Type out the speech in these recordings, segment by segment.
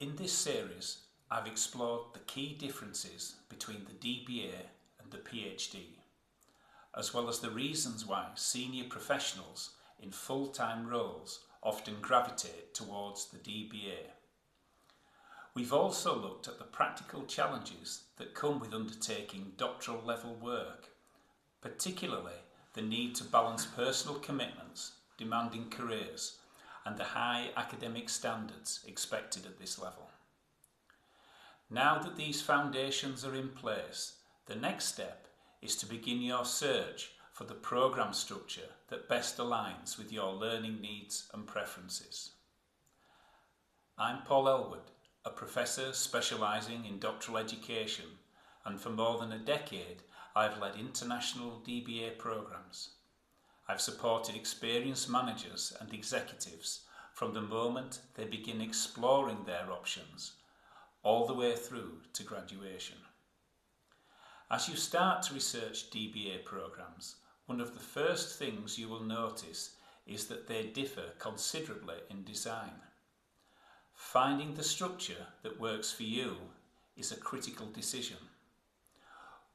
In this series, I've explored the key differences between the DBA and the PhD, as well as the reasons why senior professionals in full-time roles often gravitate towards the DBA. We've also looked at the practical challenges that come with undertaking doctoral level work, particularly the need to balance personal commitments, demanding careers, and the high academic standards expected at this level. Now that these foundations are in place, the next step is to begin your search for the programme structure that best aligns with your learning needs and preferences. I'm Paul Ellwood, a professor specialising in doctoral education, and for more than a decade I've led international DBA programmes. I've supported experienced managers and executives from the moment they begin exploring their options, all the way through to graduation. As you start to research DBA programmes, one of the first things you will notice is that they differ considerably in design. Finding the structure that works for you is a critical decision,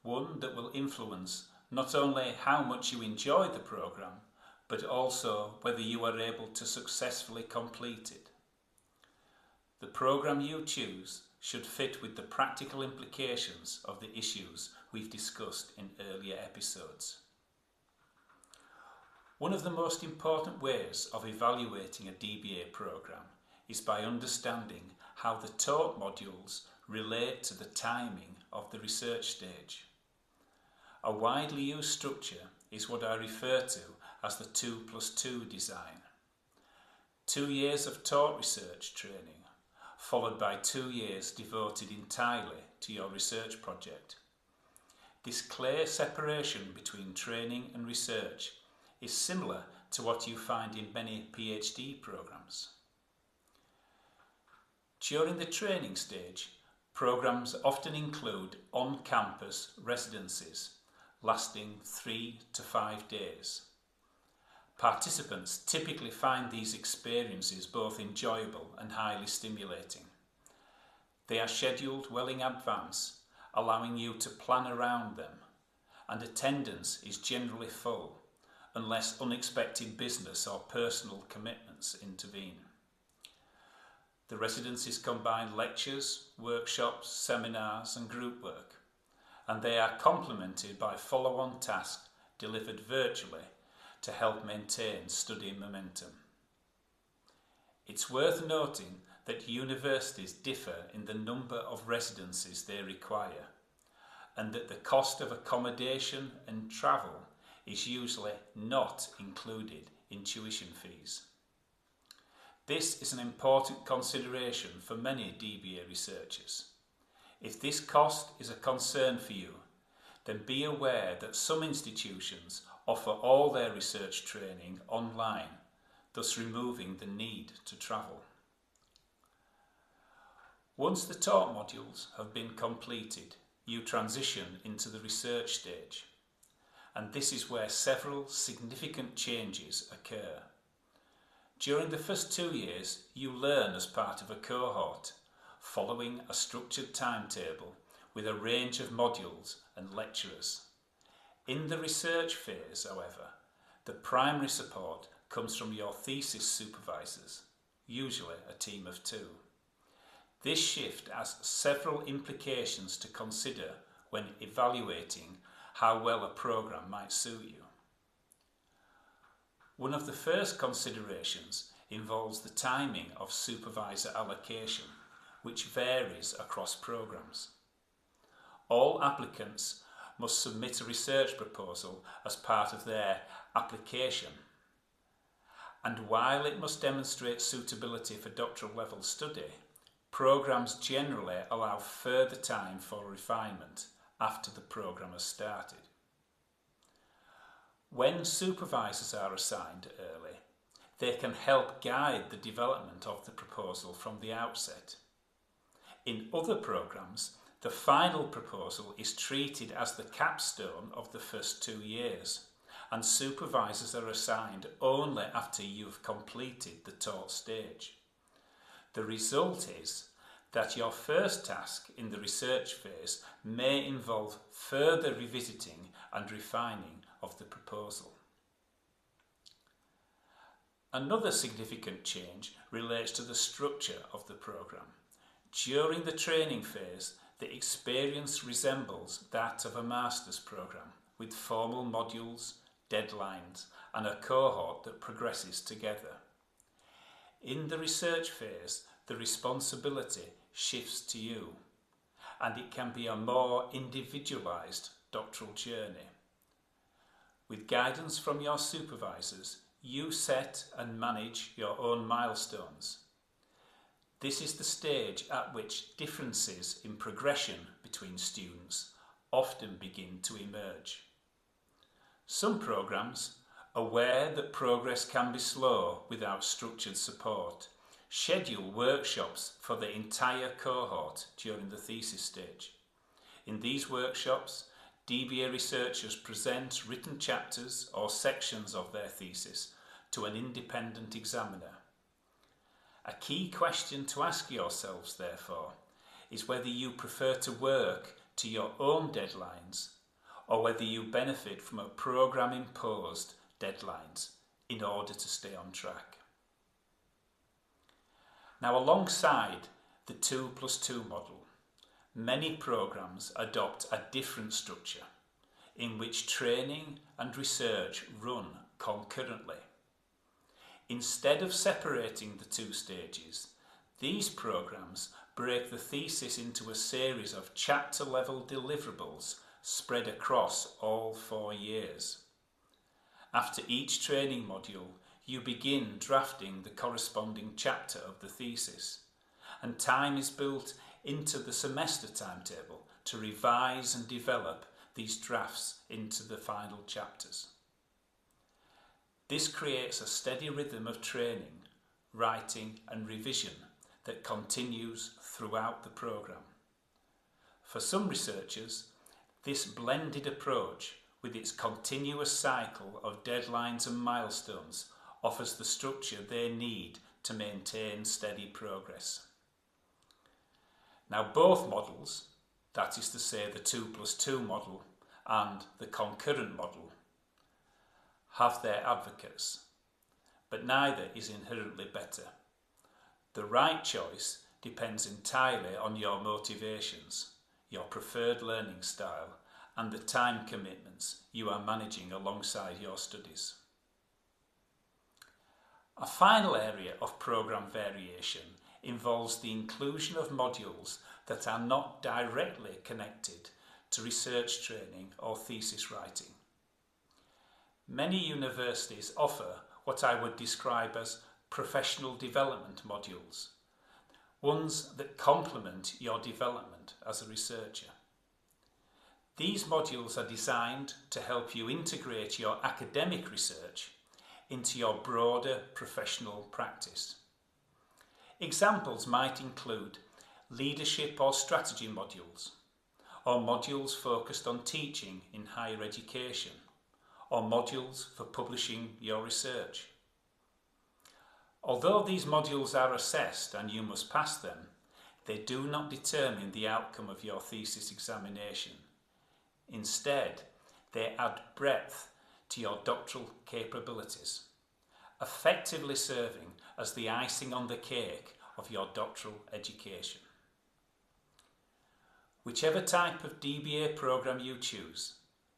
one that will influence not only how much you enjoy the programme, but also whether you are able to successfully complete it. The programme you choose should fit with the practical implications of the issues we've discussed in earlier episodes. One of the most important ways of evaluating a DBA programme is by understanding how the taught modules relate to the timing of the research stage. A widely used structure is what I refer to as the 2+2 design. 2 years of taught research training, followed by 2 years devoted entirely to your research project. This clear separation between training and research is similar to what you find in many PhD programmes. During the training stage, programmes often include on-campus residencies lasting 3 to 5 days. Participants typically find these experiences both enjoyable and highly stimulating. They are scheduled well in advance, allowing you to plan around them, and attendance is generally full, unless unexpected business or personal commitments intervene. The residencies combine lectures, workshops, seminars and group work, and they are complemented by follow-on tasks delivered virtually to help maintain study momentum. It's worth noting that universities differ in the number of residencies they require, and that the cost of accommodation and travel is usually not included in tuition fees. This is an important consideration for many DBA researchers. If this cost is a concern for you, then be aware that some institutions offer all their research training online, thus removing the need to travel. Once the taught modules have been completed, you transition into the research stage, and this is where several significant changes occur. During the first 2 years, you learn as part of a cohort, following a structured timetable with a range of modules and lecturers. In the research phase, however, the primary support comes from your thesis supervisors, usually a team of 2. This shift has several implications to consider when evaluating how well a programme might suit you. One of the first considerations involves the timing of supervisor allocation, which varies across programmes. All applicants must submit a research proposal as part of their application, and while it must demonstrate suitability for doctoral level study, programmes generally allow further time for refinement after the programme has started. When supervisors are assigned early, they can help guide the development of the proposal from the outset. In other programmes, the final proposal is treated as the capstone of the first 2 years, and supervisors are assigned only after you've completed the taught stage. The result is that your first task in the research phase may involve further revisiting and refining of the proposal. Another significant change relates to the structure of the programme. During the training phase, the experience resembles that of a master's programme, with formal modules, deadlines, and a cohort that progresses together. In the research phase, the responsibility shifts to you, and it can be a more individualised doctoral journey. With guidance from your supervisors, you set and manage your own milestones. This is the stage at which differences in progression between students often begin to emerge. Some programmes, aware that progress can be slow without structured support, schedule workshops for the entire cohort during the thesis stage. In these workshops, DBA researchers present written chapters or sections of their thesis to an independent examiner. A key question to ask yourselves, therefore, is whether you prefer to work to your own deadlines or whether you benefit from a programme-imposed deadlines in order to stay on track. Now, alongside the 2+2 model, many programmes adopt a different structure in which training and research run concurrently. Instead of separating the two stages, these programmes break the thesis into a series of chapter-level deliverables spread across all 4 years. After each training module, you begin drafting the corresponding chapter of the thesis, and time is built into the semester timetable to revise and develop these drafts into the final chapters. This creates a steady rhythm of training, writing and revision that continues throughout the programme. For some researchers, this blended approach with its continuous cycle of deadlines and milestones offers the structure they need to maintain steady progress. Now, both models, that is to say the 2+2 model and the concurrent model, have their advocates, but neither is inherently better. The right choice depends entirely on your motivations, your preferred learning style, and the time commitments you are managing alongside your studies. A final area of programme variation involves the inclusion of modules that are not directly connected to research training or thesis writing. Many universities offer what I would describe as professional development modules, ones that complement your development as a researcher. These modules are designed to help you integrate your academic research into your broader professional practice. Examples might include leadership or strategy modules, or modules focused on teaching in higher education, or modules for publishing your research. Although these modules are assessed and you must pass them, they do not determine the outcome of your thesis examination. Instead, they add breadth to your doctoral capabilities, effectively serving as the icing on the cake of your doctoral education. Whichever type of DBA programme you choose,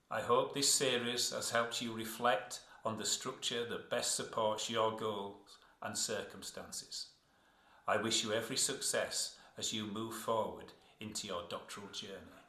I hope this series has helped you reflect on the structure that best supports your goals and circumstances. I wish you every success as you move forward into your doctoral journey.